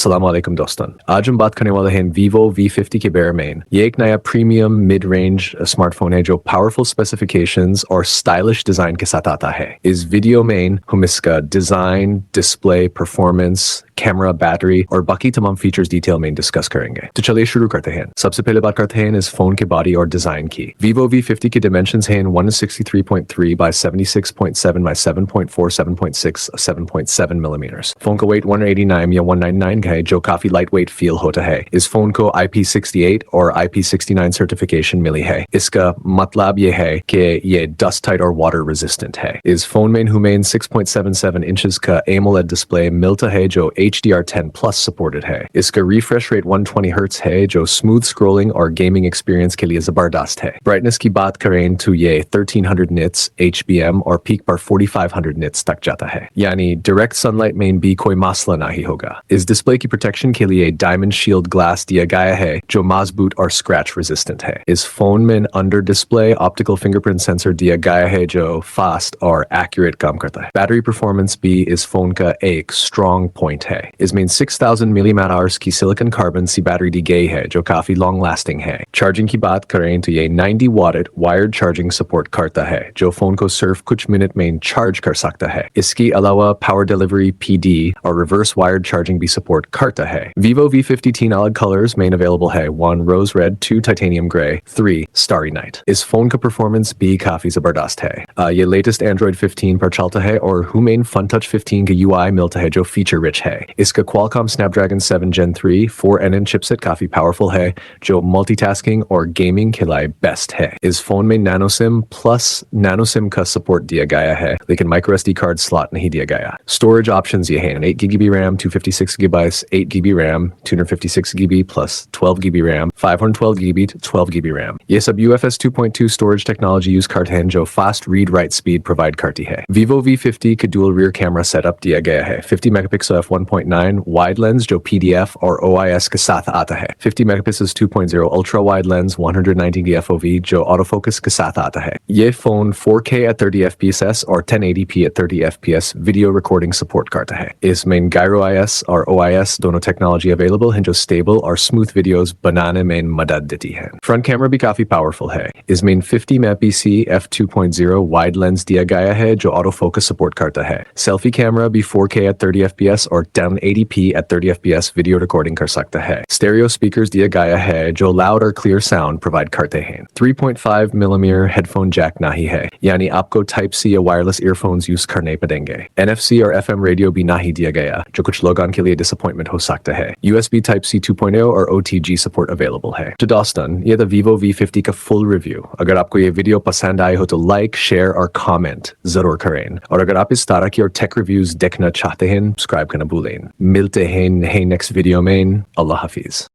अस्सलाम वालेकुम दोस्तन। आज हम बात करने वाले हैं Vivo V50 के बारे में। ये एक नया प्रीमियम मिड रेंज स्मार्टफोन है जो पावरफुल स्पेसिफिकेशंस और स्टाइलिश डिजाइन के साथ आता है। इस वीडियो में हम इसका design, display, performance, camera, battery और बाकी तमाम फीचर्स डिटेल में डिस्कस करेंगे। तो चलिए शुरू करते हैं। सबसे पहले बात करते हैं इस फोन के बॉडी और डिजाइन की। Vivo V50 के डायमेंशंस हैं 163.3 by 76.7 by 7.4, 7.6, 7.7 मिलीमीटर। फोन का वेट 189 या 199 का है जो काफी लाइट वेट फील होता है। इस फोन को IP68 और IP69 सर्टिफिकेशन मिली है। इसका मतलब ये है कि ये डस्ट टाइट और वाटर रेजिस्टेंट है। इस फोन में हमें 6.77 इंचेस का AMOLED डिस्प्ले मिलता है जो HDR10 Plus सपोर्टेड है। इसका रिफ्रेश रेट 120 हर्ट्ज है जो स्मूथ स्क्रोलिंग और गेमिंग एक्सपीरियंस के लिए जबरदस्त है। ब्राइटनेस की बात करें तो ये 1300 निट्स HBM और पीक पर 4500 निट्स तक जाता है, यानी डायरेक्ट सनलाइट में भी कोई मसला नहीं होगा। इस डिस्प्ले की प्रोटेक्शन के लिए डायमंड शील्ड ग्लास दिया गया है जो मजबूत और स्क्रैच रेजिस्टेंट है। इस फोन में under display optical fingerprint sensor दिया गया है जो फास्ट और एक्यूरेट काम करता है। बैटरी परफॉर्मेंस भी इस फोन का एक स्ट्रॉन्ग पॉइंट है। इसमें 6000 मिलीएम्प आवर्स की सिलिकॉन कार्बन सी बैटरी दी गई है जो काफी लॉन्ग लास्टिंग है। चार्जिंग की बात करें तो ये 90 वॉट वायर्ड चार्जिंग सपोर्ट करता है जो फोन को सिर्फ कुछ मिनट में चार्ज कर सकता है। इसके अलावा पावर डिलीवरी PD और रिवर्स वायर्ड चार्जिंग भी सपोर्ट करता है। Vivo V50 तीन अलग कलर्स में अवेलेबल है। 1 rose red, 2 titanium grey, 3 starry night. इस फोन का परफॉर्मेंस भी काफी जबरदस्त है। ये लेटेस्ट Android 15 पर चलता है और हुमेन फन टच 15 का UI मिलता है जो फीचर रिच है। इसका Qualcomm Snapdragon 7 Gen 3 4nm chipset काफी पावरफुल है जो मल्टीटास्किंग और गेमिंग के लिए बेस्ट है। इस फोन में nano SIM plus nano SIM का सपोर्ट दिया गया है लेकिन माइक्रो SD कार्ड स्लॉट नहीं दिया गया। स्टोरेज ऑप्शंस ये हैं 8GB RAM, 256GB, 8GB RAM, 256GB plus 12GB RAM, 512GB to 12GB RAM। ये सब UFS 2.2 स्टोरेज टेक्नोलॉजी यूज करते हैं जो fast read write speed provide करती है। Vivo V50 का डुअल रियर कैमरा सेटअप दिया गया है। 50 मेगापिक्सल f1.9 वाइड लेंस जो PDF और OIS के साथ आता है। 50 megapixel 2.0 ultra wide lens 190 FOV जो ऑटो फोकस के साथ आता है। ये फोन 4K at 30 fps और 1080p at 30 fps video recording support करता है। इसमें Gyro IS और OIS दोनों टेक्नोलॉजी अवेलेबल हैं जो स्टेबल और स्मूथ वीडियोस बनाने में मदद देती है। फ्रंट कैमरा भी काफी पावरफुल है। इसमें 50 मेगापिक्सल f2.0 वाइड लेंस दिया गया है जो ऑटो फोकस सपोर्ट करता है। सेल्फी कैमरा भी 4K at 30 fps और 1080p at 30 fps video recording कर सकता है। स्टेरियो स्पीकर्स दिया गया है जो लाउड और क्लियर साउंड प्रोवाइड करते हैं। 3.5 मिलीमीटर हेडफोन जैक नहीं है, यानी आपको Type-C या वायरलेस ईयरफोन्स यूज करने पड़ेंगे। NFC और FM रेडियो भी नहीं दिया गया जो कुछ लोगों के लिए डिसअपॉइंटमेंट हो सकता है। USB Type-C 2.0 और OTG सपोर्ट अवेलेबल है। तो दोस्तन ये था Vivo V50 का फुल रिव्यू। अगर आपको ये वीडियो पसंद आए हो तो लाइक, शेयर और कमेंट जरूर करें और अगर आप इस तरह की और टेक रिव्यूज देखना चाहते हैं सब्सक्राइब करना भूलें। मिलते हैं नए नेक्स्ट वीडियो में। अल्लाह हाफिज।